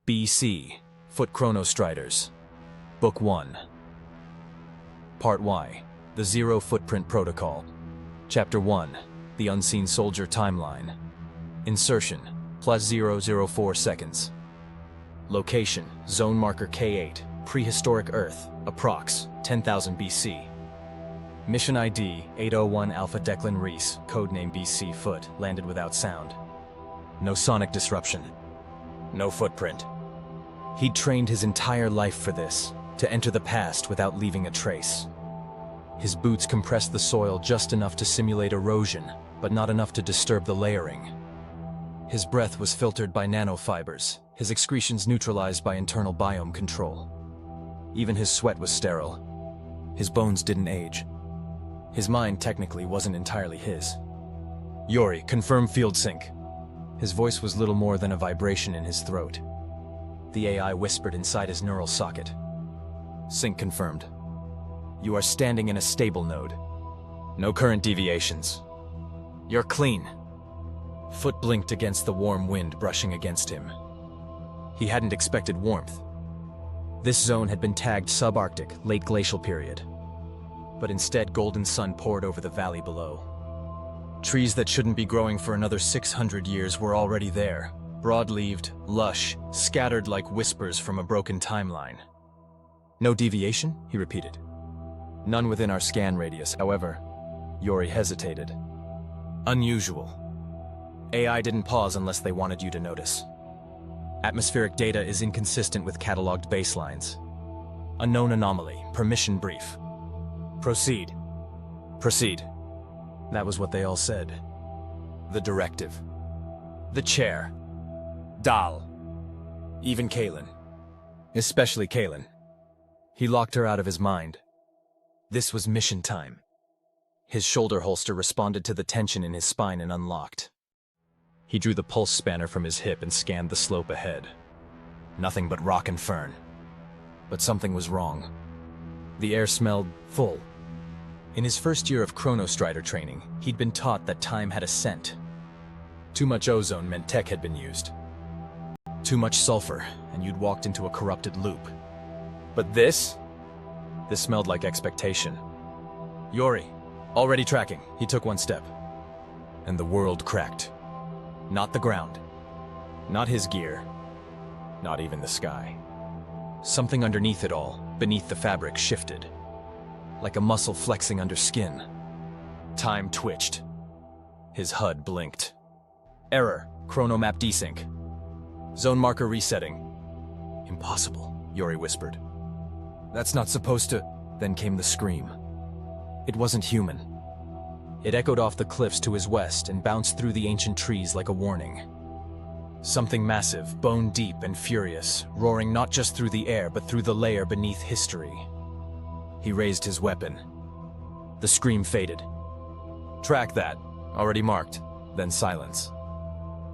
BC, Foot Chronostriders. Book 1. Part Y, The Zero Footprint Protocol. Chapter 1, The Unseen Soldier Timeline. Insertion, +004 seconds. Location, Zone Marker K8, Prehistoric Earth, approx. 10,000 BC. Mission ID, 801 Alpha Declan Reese, codename BC Foot, landed without sound. No sonic disruption. No footprint. He'd trained his entire life for this, to enter the past without leaving a trace. His boots compressed the soil just enough to simulate erosion, but not enough to disturb the layering. His breath was filtered by nanofibers, his excretions neutralized by internal biome control. Even his sweat was sterile. His bones didn't age. His mind technically wasn't entirely his. Yori, confirm field sync. His voice was little more than a vibration in his throat. The AI whispered inside his neural socket. Sync confirmed. You are standing in a stable node. No current deviations. You're clean. Foot blinked against the warm wind brushing against him. He hadn't expected warmth. This zone had been tagged subarctic, late glacial period. But instead, golden sun poured over the valley below. Trees that shouldn't be growing for another 600 years were already there, broad-leaved, lush, scattered like whispers from a broken timeline. No deviation? He repeated. None within our scan radius, however. Yori hesitated. Unusual. AI didn't pause unless they wanted you to notice. Atmospheric data is inconsistent with cataloged baselines. Unknown anomaly, permission brief. Proceed. Proceed. That was what they all said. The directive. The chair. Dal. Even Kalen. Especially Kalen. He locked her out of his mind. This was mission time. His shoulder holster responded to the tension in his spine and unlocked. He drew the pulse spanner from his hip and scanned the slope ahead. Nothing but rock and fern. But something was wrong. The air smelled full. In his first year of Chronostrider training, he'd been taught that time had a scent. Too much ozone meant tech had been used. Too much sulfur, and you'd walked into a corrupted loop. But this smelled like expectation. Yori, already tracking. He took one step. And the world cracked. Not the ground. Not his gear. Not even the sky. Something underneath it all, beneath the fabric, shifted. Like a muscle flexing under skin. Time twitched. His HUD blinked. Error. Chronomap desync. Zone marker resetting. Impossible, Yori whispered. That's not supposed to... Then came the scream. It wasn't human. It echoed off the cliffs to his west and bounced through the ancient trees like a warning. Something massive, bone-deep and furious, roaring not just through the air but through the layer beneath history. He raised his weapon. The scream faded. Track that. Already marked. Then silence.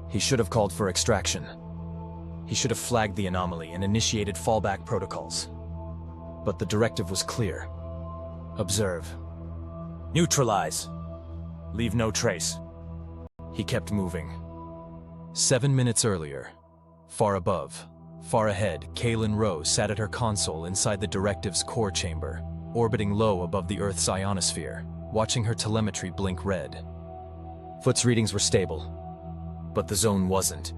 He should have called for extraction. He should have flagged the anomaly and initiated fallback protocols. But the directive was clear. Observe. Neutralize. Leave no trace. He kept moving. 7 minutes earlier, far above, far ahead, Kalen Rose sat at her console inside the directive's core chamber, orbiting low above the Earth's ionosphere, watching her telemetry blink red. Foot's readings were stable, but the zone wasn't.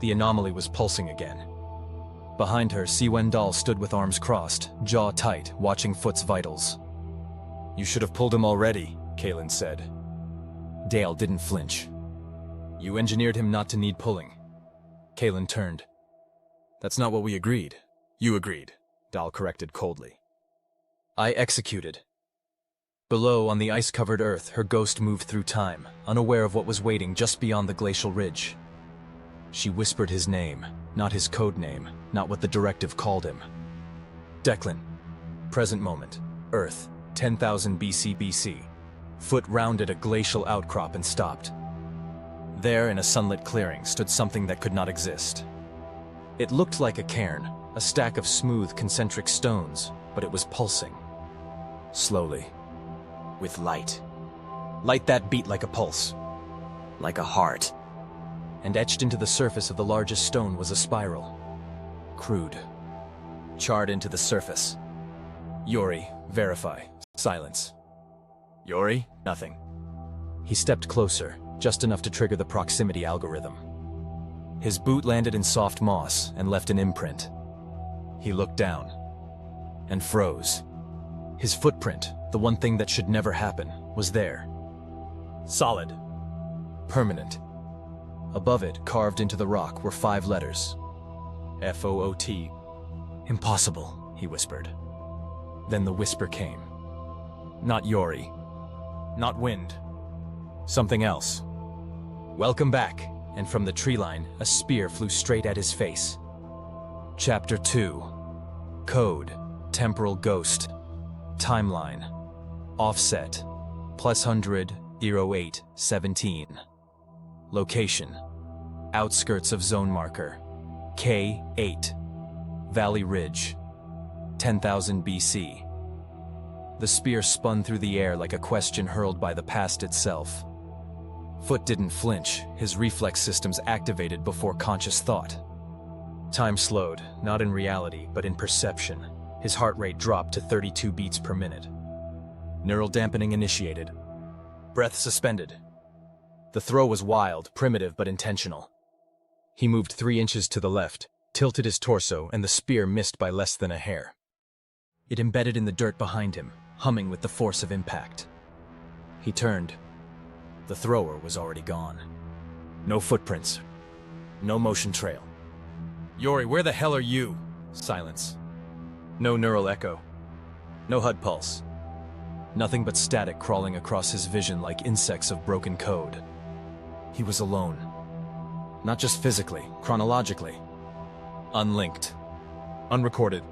The anomaly was pulsing again. Behind her, Siwen Dahl stood with arms crossed, jaw tight, watching Foot's vitals. You should have pulled him already, Kalen said. Dale didn't flinch. You engineered him not to need pulling. Kalen turned. That's not what we agreed. You agreed, Dahl corrected coldly. I executed. Below, on the ice-covered Earth, her ghost moved through time, unaware of what was waiting just beyond the glacial ridge. She whispered his name, not his code name, not what the directive called him. Declan. Present moment. Earth. 10,000 BC. Foot rounded a glacial outcrop and stopped. There, in a sunlit clearing, stood something that could not exist. It looked like a cairn, a stack of smooth, concentric stones, but it was pulsing. Slowly. With light. Light that beat like a pulse. Like a heart. And etched into the surface of the largest stone was a spiral. crude. Charred into the surface. Yori, verify. Silence. Yori, nothing. He stepped closer, just enough to trigger the proximity algorithm. His boot landed in soft moss and left an imprint. He looked down and froze. His footprint, the one thing that should never happen, was there. Solid. Permanent. Above it, carved into the rock, were 5 letters. F-O-O-T. Impossible, he whispered. Then the whisper came. Not Yori. Not wind. Something else. Welcome back. And from the tree line, a spear flew straight at his face. Chapter 2. Code. Temporal Ghost. Timeline. Offset. +100, 08, 17. Location. Outskirts of zone marker. K8. Valley Ridge. 10,000 BC. The spear spun through the air like a question hurled by the past itself. Foot didn't flinch, his reflex systems activated before conscious thought. Time slowed, not in reality, but in perception. His heart rate dropped to 32 beats per minute. Neural dampening initiated. Breath suspended. The throw was wild, primitive, but intentional. He moved 3 inches to the left, tilted his torso, and the spear missed by less than a hair. It embedded in the dirt behind him, humming with the force of impact. He turned. The thrower was already gone. No footprints. No motion trail. Yori, where the hell are you? Silence. No neural echo. No HUD pulse. Nothing but static crawling across his vision like insects of broken code. He was alone. Not just physically, chronologically. Unlinked. Unrecorded.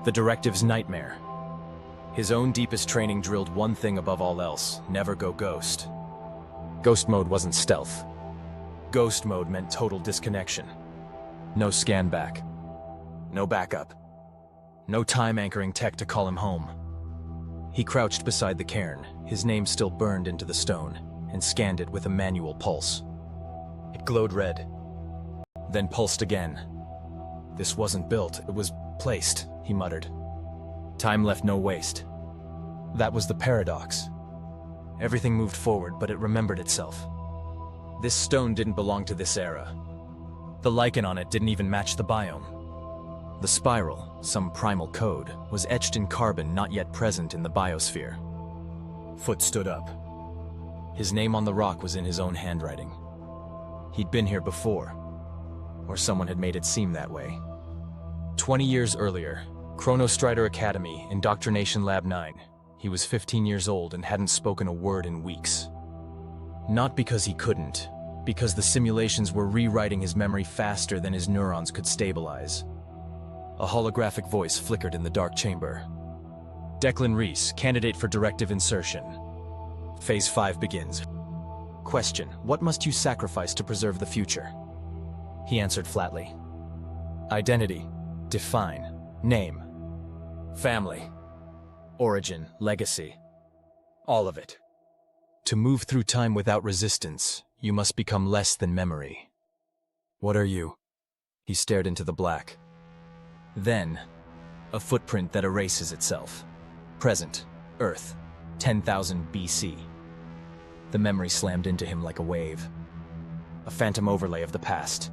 The directive's nightmare. His own deepest training drilled one thing above all else: never go ghost. Ghost mode wasn't stealth. Ghost mode meant total disconnection. No scan back. No backup. No time anchoring tech to call him home. He crouched beside the cairn, his name still burned into the stone, and scanned it with a manual pulse. It glowed red. Then pulsed again. This wasn't built, it was placed, he muttered. Time left no waste. That was the paradox. Everything moved forward, but it remembered itself. This stone didn't belong to this era. The lichen on it didn't even match the biome. The spiral, some primal code, was etched in carbon not yet present in the biosphere. Foot stood up. His name on the rock was in his own handwriting. He'd been here before, or someone had made it seem that way. 20 years earlier, Chronostrider Academy, Indoctrination Lab 9. He was 15 years old and hadn't spoken a word in weeks. Not because he couldn't, because the simulations were rewriting his memory faster than his neurons could stabilize. A holographic voice flickered in the dark chamber. Declan Reese, candidate for directive insertion. Phase 5 begins. Question: what must you sacrifice to preserve the future? He answered flatly. Identity. Define. Name. Family. Origin. Legacy. All of it. To move through time without resistance, you must become less than memory. What are you? He stared into the black. Then, a footprint that erases itself. Present. Earth. 10,000 BC. The memory slammed into him like a wave. A phantom overlay of the past.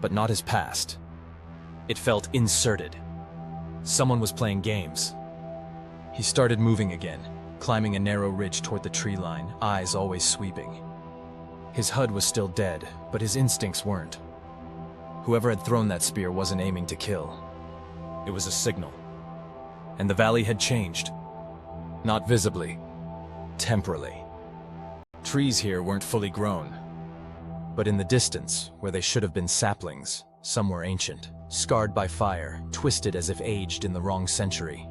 But not his past. It felt inserted. Someone was playing games. He started moving again, climbing a narrow ridge toward the tree line, eyes always sweeping. His HUD was still dead, but his instincts weren't. Whoever had thrown that spear wasn't aiming to kill. It was a signal. And the valley had changed. Not visibly. Temporally. Trees here weren't fully grown. But in the distance, where they should have been saplings, some were ancient, scarred by fire, twisted as if aged in the wrong century.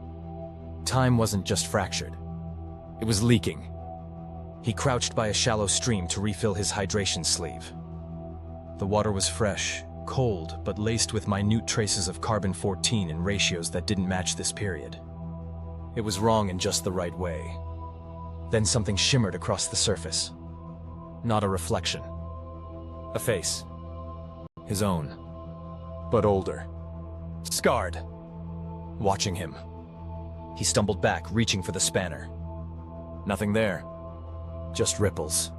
Time wasn't just fractured. It was leaking. He crouched by a shallow stream to refill his hydration sleeve. The water was fresh, cold, but laced with minute traces of carbon-14 in ratios that didn't match this period. It was wrong in just the right way. Then something shimmered across the surface. Not a reflection. A face. His own. But older. Scarred. Watching him. He stumbled back, reaching for the spanner. Nothing there. Just ripples.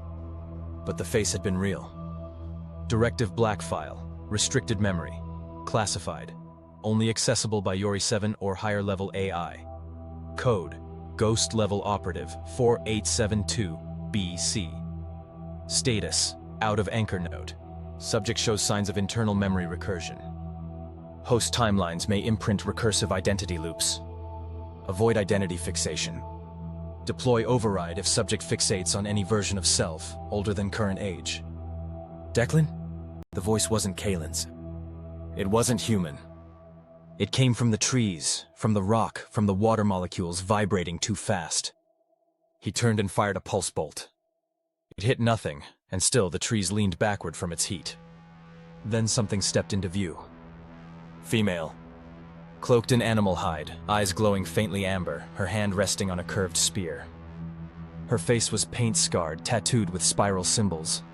But the face had been real. Directive black file. Restricted memory. Classified. Only accessible by Yori 7 or higher level AI. Code. Ghost level operative 4872 BC. Status. Out of anchor node. Subject shows signs of internal memory recursion. Host timelines may imprint recursive identity loops. Avoid identity fixation. Deploy override if subject fixates on any version of self older than current age. Declan? The voice wasn't Kaylin's. It wasn't human. It came from the trees, from the rock, from the water molecules vibrating too fast. He turned and fired a pulse bolt. It hit nothing, and still the trees leaned backward from its heat. Then something stepped into view. Female. Cloaked in animal hide, eyes glowing faintly amber, her hand resting on a curved spear. Her face was paint-scarred, tattooed with spiral symbols.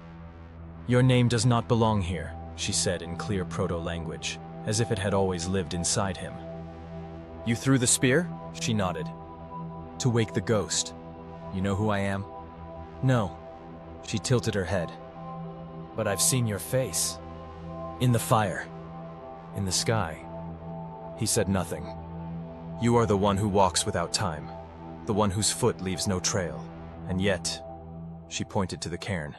"Your name does not belong here," she said in clear proto-language, as if it had always lived inside him. "You threw the spear?" She nodded. "To wake the ghost. You know who I am?" "No." She tilted her head. "But I've seen your face. In the fire. In the sky." He said nothing. "You are the one who walks without time. The one whose foot leaves no trail. And yet," she pointed to the cairn,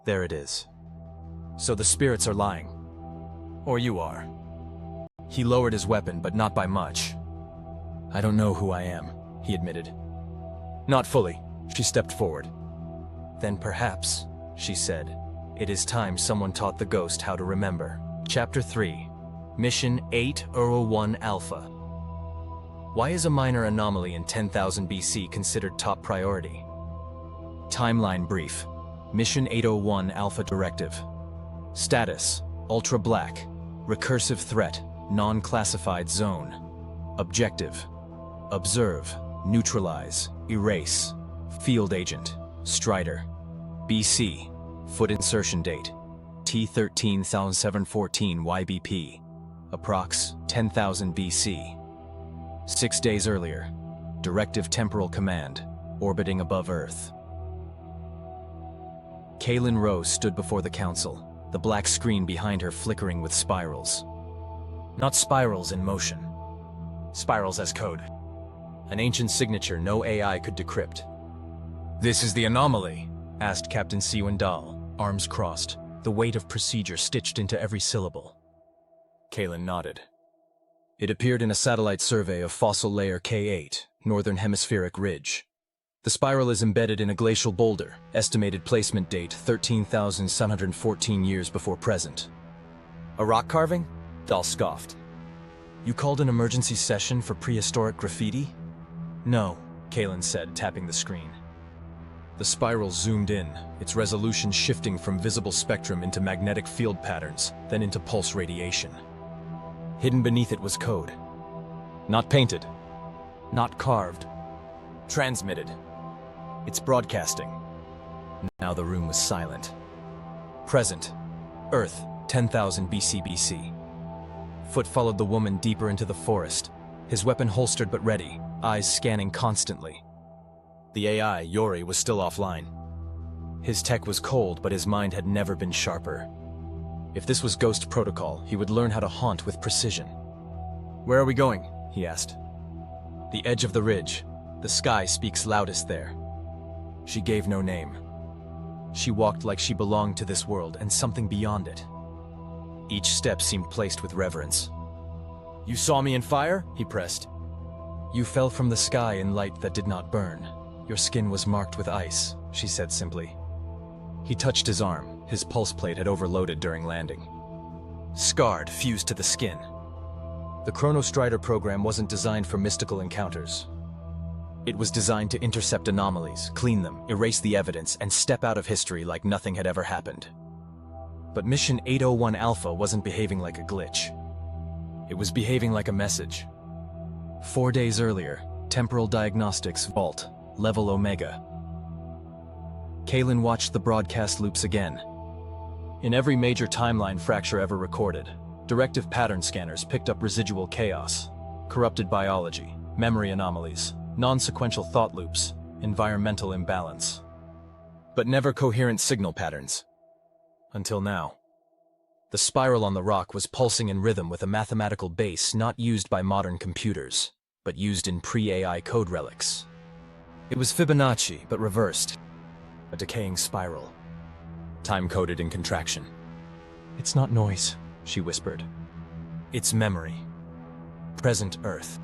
"there it is. So the spirits are lying. Or you are." He lowered his weapon, but not by much. "I don't know who I am," he admitted. "Not fully." She stepped forward. "Then perhaps," she said, "it is time someone taught the ghost how to remember." Chapter 3. Mission 801 Alpha. Why is a minor anomaly in 10,000 BC considered top priority? Timeline brief. Mission 801 Alpha Directive. Status: Ultra Black. Recursive threat. Non-classified zone. Objective: observe, neutralize, erase. Field agent: Strider. BC. Foot insertion date: T13,714 YBP. Approx. 10,000 BC. 6 days earlier. Directive Temporal Command. Orbiting above Earth. Kaylin Rose stood before the council, the black screen behind her flickering with spirals. Not spirals in motion. Spirals as code. An ancient signature no AI could decrypt. "This is the anomaly?" asked Captain Siwan Dahl, arms crossed, the weight of procedure stitched into every syllable. Kaylin nodded. It appeared in a satellite survey of fossil layer K8, Northern Hemispheric Ridge. The spiral is embedded in a glacial boulder, estimated placement date 13,714 years before present. "A rock carving?" Dahl scoffed. "You called an emergency session for prehistoric graffiti?" "No," Kaylin said, tapping the screen. The spiral zoomed in, its resolution shifting from visible spectrum into magnetic field patterns, then into pulse radiation. Hidden beneath it was code. Not painted. Not carved. Transmitted. It's broadcasting. Now the room was silent. Present. Earth, 10,000 BC. Foot followed the woman deeper into the forest, his weapon holstered but ready, eyes scanning constantly. The AI, Yori, was still offline. His tech was cold, but his mind had never been sharper. If this was Ghost Protocol, he would learn how to haunt with precision. "Where are we going?" he asked. "The edge of the ridge. The sky speaks loudest there." She gave no name. She walked like she belonged to this world and something beyond it. Each step seemed placed with reverence. "You saw me in fire?" he pressed. "You fell from the sky in light that did not burn. Your skin was marked with ice," she said simply. He touched his arm. His pulse plate had overloaded during landing. Scarred, fused to the skin. The Chrono Strider program wasn't designed for mystical encounters. It was designed to intercept anomalies, clean them, erase the evidence, and step out of history like nothing had ever happened. But Mission 801 Alpha wasn't behaving like a glitch. It was behaving like a message. 4 days earlier, Temporal Diagnostics Vault, Level Omega. Kaylin watched the broadcast loops again. In every major timeline fracture ever recorded, Directive pattern scanners picked up residual chaos, corrupted biology, memory anomalies, non-sequential thought loops, environmental imbalance. But never coherent signal patterns. Until now. The spiral on the rock was pulsing in rhythm with a mathematical base not used by modern computers, but used in pre-AI code relics. It was Fibonacci, but reversed. A decaying spiral. Time-coded in contraction. "It's not noise," she whispered. "It's memory. Present Earth."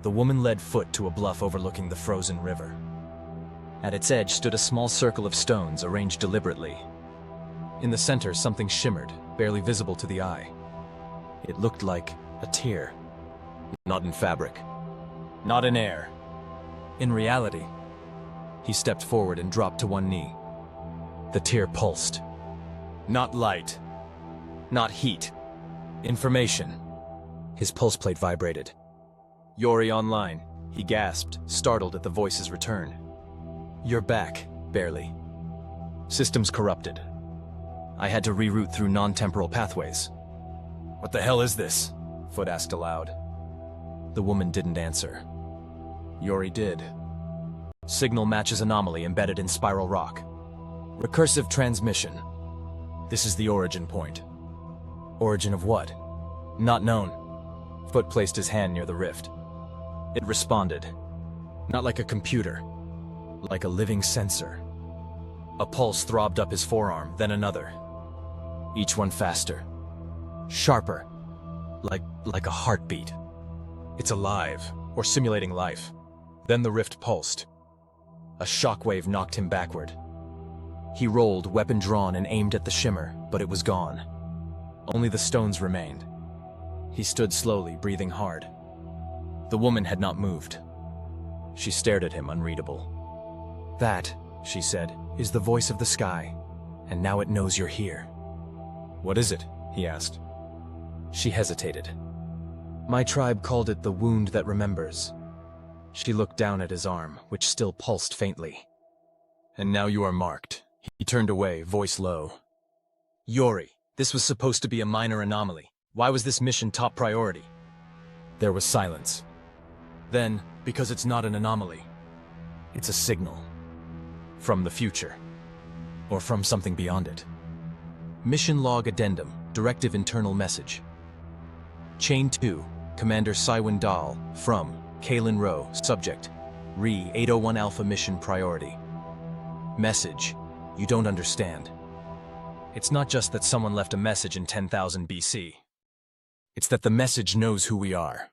The woman led Foot to a bluff overlooking the frozen river. At its edge stood a small circle of stones arranged deliberately. In the center, something shimmered, barely visible to the eye. It looked like a tear. Not in fabric. Not in air. In reality. He stepped forward and dropped to one knee. The tear pulsed. Not light. Not heat. Information. His pulse plate vibrated. "Yori online," he gasped, startled at the voice's return. "You're back," barely. "Systems corrupted. I had to reroute through non-temporal pathways." "What the hell is this?" Foot asked aloud. The woman didn't answer. Yori did. "Signal matches anomaly embedded in spiral rock. Recursive transmission. This is the origin point." "Origin of what?" "Not known." Foot placed his hand near the rift. It responded. Not like a computer. Like a living sensor. A pulse throbbed up his forearm, then another. Each one faster. Sharper. Like a heartbeat. "It's alive, or simulating life." Then the rift pulsed. A shockwave knocked him backward. He rolled, weapon drawn, and aimed at the shimmer, but it was gone. Only the stones remained. He stood slowly, breathing hard. The woman had not moved. She stared at him, unreadable. "That," she said, "is the voice of the sky, and now it knows you're here." "What is it?" he asked. She hesitated. "My tribe called it the wound that remembers." She looked down at his arm, which still pulsed faintly. "And now you are marked." He turned away, voice low. "Yori, this was supposed to be a minor anomaly. Why was this mission top priority?" There was silence. Then, "Because it's not an anomaly. It's a signal. From the future. Or from something beyond it." Mission Log Addendum, Directive Internal Message. Chain 2, Commander Sywin Dahl, from Kalen Rowe, Subject, Re 801 Alpha Mission Priority. Message, you don't understand. It's not just that someone left a message in 10,000 BC. It's that the message knows who we are.